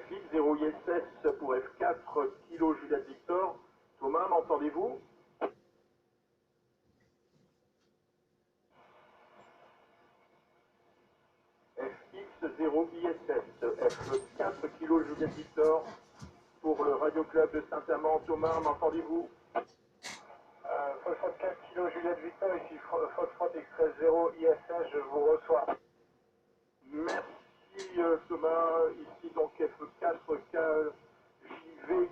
FX 0 ISS pour F4 Kilo Juliette Victor. Thomas, m'entendez-vous? FX 0 ISS, F4 Kilo Juliette Victor pour le Radio Club de Saint-Amand. Thomas, m'entendez-vous? Foxtrot 4 Kilo Juliette Victor, ici Foxtrot Express 0 ISS, je vous reçois. Merci Thomas, ici donc F4 KJV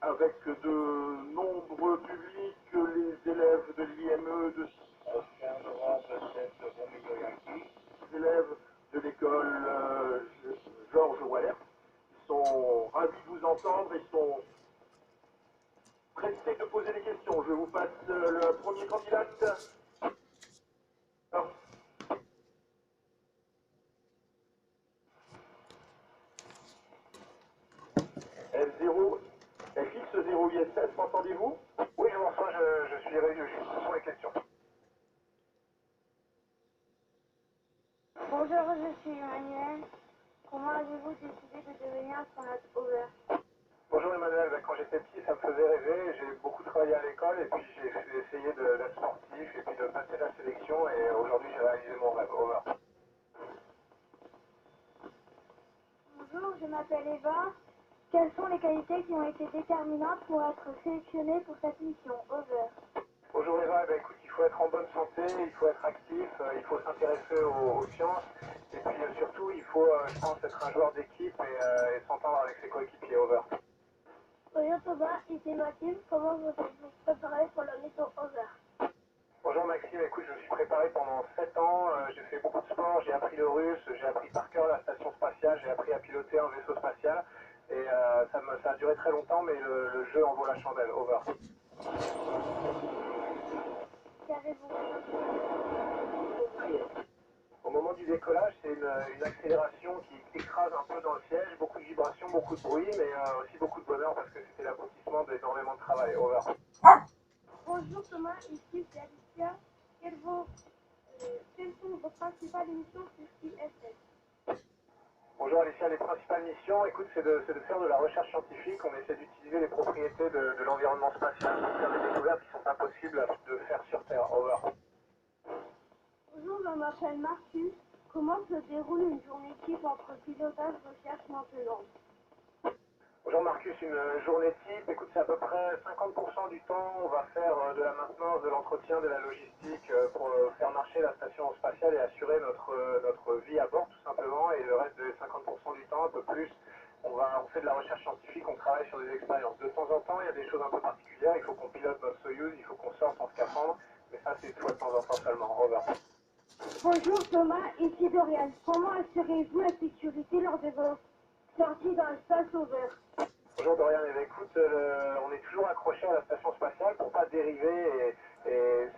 avec de nombreux publics, les élèves de l'IME, les élèves de l'école Georges Waller. Ils sont ravis de vous entendre, ils sont pressés de poser des questions. Je vous passe le premier candidat. Alors, F0, FX0 ISS, m'entendez-vous? Oui, je vous reçois, je suis réuni, ce sont les questions. Bonjour, je suis Emmanuel. Comment avez-vous décidé de devenir astronaute over? Bonjour Emmanuel, quand j'étais petit ça me faisait rêver, j'ai beaucoup travaillé à l'école et puis j'ai essayé d'être sportif et puis de passer la sélection et aujourd'hui j'ai réalisé mon rêve, over. Bonjour, je m'appelle Eva. Quelles sont les qualités qui ont été déterminantes pour être sélectionnée pour cette mission over? Bonjour Eva, écoute, il faut être en bonne santé, il faut être actif, il faut s'intéresser aux sciences et puis surtout il faut, je pense, être un joueur d'équipe et s'entendre avec ses coéquipiers, over. Bonjour Thomas, ici Maxime. Comment vous êtes-vous préparé pour la mission over? Bonjour Maxime, écoute, je me suis préparé pendant 7 ans, j'ai fait beaucoup de sport, j'ai appris le russe, j'ai appris par cœur la station spatiale, j'ai appris à piloter un vaisseau spatial et ça a duré très longtemps mais le jeu en vaut la chandelle, over. Qu'avez-vous? Au moment du décollage, c'est une accélération qui écrase un peu dans le siège, beaucoup de vibrations, beaucoup de bruit, mais aussi beaucoup de bonheur parce que c'était l'aboutissement d'énormément de travail, over. Bonjour Thomas, ici c'est Alicia. Quelles sont vos principales missions sur ISS? Bonjour Alicia, les principales missions, écoute, c'est de faire de la recherche scientifique, on essaie d'utiliser les propriétés de l'environnement spatial pour faire des découvertes qui sont impossibles de faire sur Terre, over. Bonjour, je m'appelle Marcus. Comment se déroule une journée type entre pilotage, recherche, maintenance? Bonjour Marcus, une journée type, écoute, c'est à peu près 50% du temps, on va faire de la maintenance, de l'entretien, de la logistique pour faire marcher la station spatiale et assurer notre vie à bord tout simplement, et le reste de 50% du temps, un peu plus, on fait de la recherche scientifique, on travaille sur des expériences. De temps en temps, il y a des choses un peu particulières, il faut qu'on pilote notre Soyuz, il faut qu'on sorte en scaphandre, mais ça c'est une fois de temps en temps seulement, over. Bonjour Thomas, ici Dorian. Comment assurez-vous la sécurité lors de vos sorties dans l'espace over? Bonjour Dorian, écoute, on est toujours accroché à la station spatiale pour pas dériver et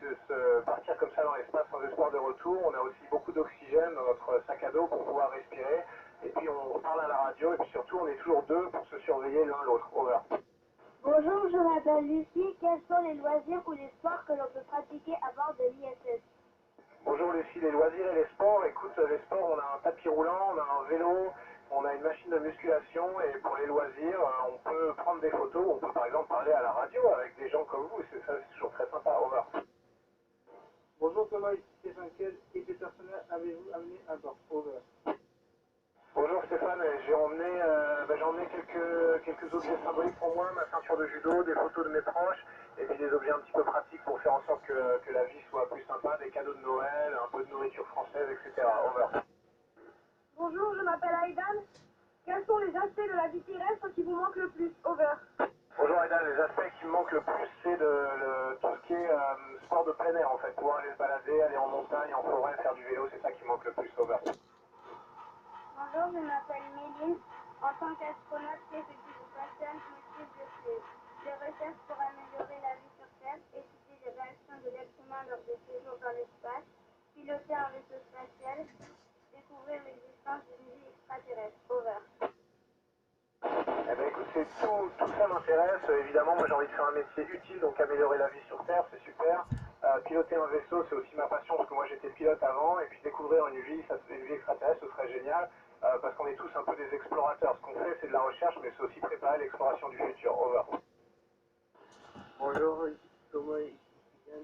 partir comme ça dans l'espace sans espoir de retour. On a aussi beaucoup d'oxygène dans notre sac à dos pour pouvoir respirer. Et puis on parle à la radio et puis surtout on est toujours deux pour se surveiller l'un l'autre. Over. Bonjour, je m'appelle Lucie. Quels sont les loisirs ou les sports que l'on peut pratiquer à bord de l'ISS? Bonjour Lucie, les loisirs et les sports. Écoute, les sports, on a un tapis roulant, on a un vélo, on a une machine de musculation et pour les loisirs, on peut prendre des photos, on peut par exemple parler à la radio avec des gens comme vous, c'est toujours très sympa, over. Bonjour Thomas, ici Stéphane. Quel effet personnel avez-vous amené à bord? Over. Bonjour Stéphane, j'ai emmené quelques objets symboliques pour moi, ma ceinture de judo, des photos de mes proches, et puis des objets un petit peu pratiques pour faire en sorte que la vie soit plus sympa, des cadeaux de Noël, un peu de nourriture française, etc. Over. Bonjour, je m'appelle Aidan. Quels sont les aspects de la vie terrestre qui vous manquent le plus? Over. Bonjour Aidan, les aspects qui me manquent le plus, c'est tout ce qui est sport de plein air en fait, pouvoir aller se balader, aller en montagne, en forêt, faire du vélo, c'est ça qui me manque le plus, over. Bonjour, je m'appelle Méline. En tant qu'astronaute, qu'effectuez-vous spatial, motive des recherches pour améliorer la vie sur Terre, étudier les réactions de l'être humain lors des séjours dans l'espace, piloter un vaisseau spatial, découvrir l'existence d'une vie extraterrestre. Over. Eh bien écoute, tout ça m'intéresse, évidemment, moi j'ai envie de faire un métier utile, donc améliorer la vie sur Terre, c'est super. Piloter un vaisseau, c'est aussi ma passion, parce que moi j'étais pilote avant, et puis découvrir une vie extraterrestre, ce serait génial. parce qu'on est tous un peu des explorateurs. Ce qu'on fait, c'est de la recherche, mais c'est aussi préparer l'exploration du futur. Over. Bonjour, ici Thomas, ici Kylian.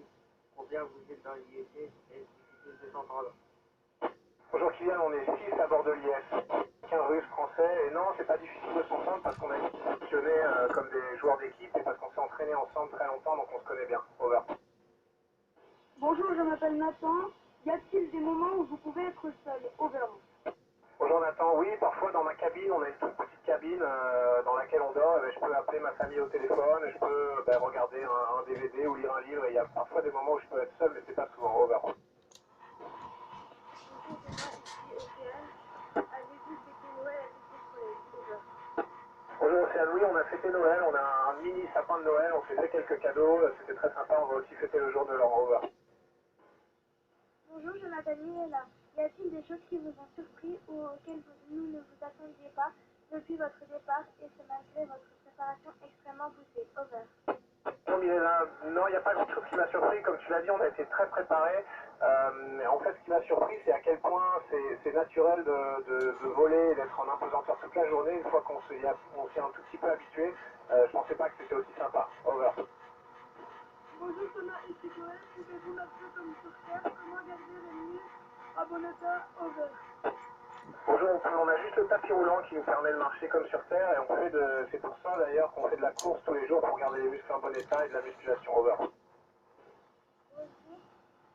Combien vous êtes dans l'IET et difficile de s'entendre? Bonjour Kylian, on est 6 à bord de l'IS. 15 Russes, Français, et non, c'est pas difficile de s'entendre parce qu'on a fonctionné comme des joueurs d'équipe et parce qu'on s'est entraîné ensemble très longtemps, donc on se connaît bien. Over. Bonjour, je m'appelle Nathan. Y a-t-il des moments où vous pouvez être seul? Over. Bonjour Nathan, oui, parfois dans ma cabine, on a une toute petite cabine dans laquelle on dort, je peux appeler ma famille au téléphone, je peux regarder un DVD ou lire un livre, et il y a parfois des moments où je peux être seul, mais c'est pas souvent. Over. Bonjour, c'est moi, ici Océane. Avez-vous fêté Noël avec vos collègues? Over. Bonjour, c'est Louis, on a fêté Noël, on a un mini sapin de Noël, on s'est fait quelques cadeaux, c'était très sympa, on va aussi fêter le jour de l'an. Over. Bonjour, je m'appelle Miela. Y a-t-il des choses qui vous ont surpris ou auxquelles vous ne vous attendiez pas depuis votre départ et ce malgré votre préparation extrêmement poussée? Over. Non, Milena, non, il n'y a pas grand-chose qui m'a surpris. Comme tu l'as dit, on a été très préparés. En fait, ce qui m'a surpris, c'est à quel point c'est naturel de voler et d'être en impesanteur toute la journée. Une fois qu'on s'y est un tout petit peu habitué, je pensais pas que c'était aussi sympa. Over. Bonjour Thomas, ici Joël. Pouvez-vous marcher comme sur terre? Comment garder les mieux à bon état? Over. Bonjour, on a juste le tapis roulant qui nous permet de marcher comme sur Terre et c'est pour ça d'ailleurs qu'on fait de la course tous les jours pour garder les muscles en bon état et de la musculation. Over. Bonjour,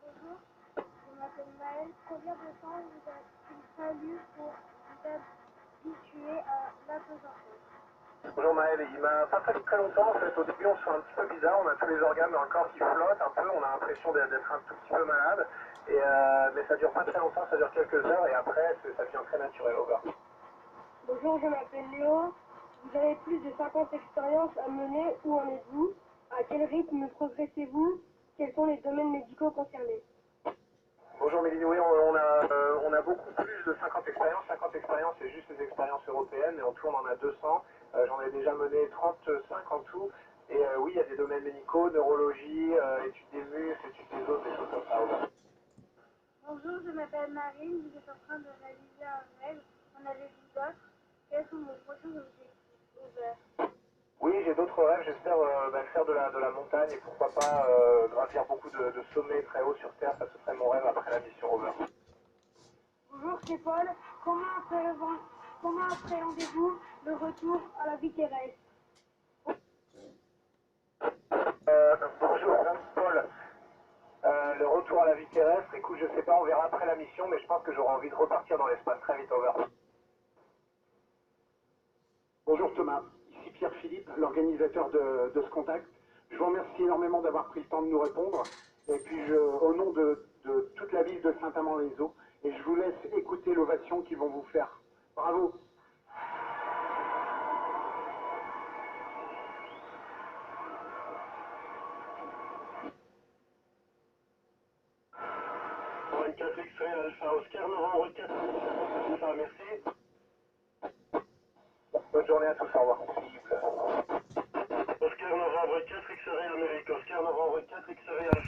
bonjour. Je m'appelle Maëlle. Combien de temps vous a-t-il fallu pour vous habituer à l'apesanteur? Bonjour Maël, il m'a pas fallu très longtemps en fait. Au début on se sent un petit peu bizarre, on a tous les organes dans le corps qui flottent un peu, on a l'impression d'être un tout petit peu malade. Mais ça dure pas très longtemps, ça dure quelques heures et après ça devient très naturel. Over. Bonjour, je m'appelle Léo. Vous avez plus de 50 expériences à mener. Où en êtes-vous? À quel rythme progressez-vous? Quels sont les domaines médicaux concernés? Bonjour Méline, oui, on a beaucoup plus de 50 expériences. 50 expériences, c'est juste les expériences européennes, mais en tout on en a 200. J'en ai déjà mené 35 en tout. Et oui, il y a des domaines médicaux, neurologie, études des muscles, études des os, des choses comme ça. Over. Bonjour, je m'appelle Marine. Vous êtes en train de réaliser un rêve. En avez-vous d'autres? Quels sont vos prochains objectifs? Over. Oui, j'ai d'autres rêves. J'espère faire de la montagne et pourquoi pas gravir beaucoup de sommets très hauts sur Terre. Ça, ce serait mon rêve après la mission. Over. Bonjour, c'est Paul. Comment appréhendez-vous le retour à la vie terrestre? Bonjour, Paul. Le retour à la vie terrestre, écoute, je sais pas, on verra après la mission, mais je pense que j'aurai envie de repartir dans l'espace très vite. Over. Bonjour Thomas, ici Pierre-Philippe, l'organisateur de ce contact. Je vous remercie énormément d'avoir pris le temps de nous répondre. Et puis au nom de toute la ville de Saint-Amand-les-Eaux, et je vous laisse écouter l'ovation qu'ils vont vous faire. Bravo. X-ray Alpha Oscar Novembre 4. Alpha, merci. Bonne journée à tous, au revoir. Oscar Novembre 4 X-ray Amérique, Oscar Novembre 4 X-ray Alpha.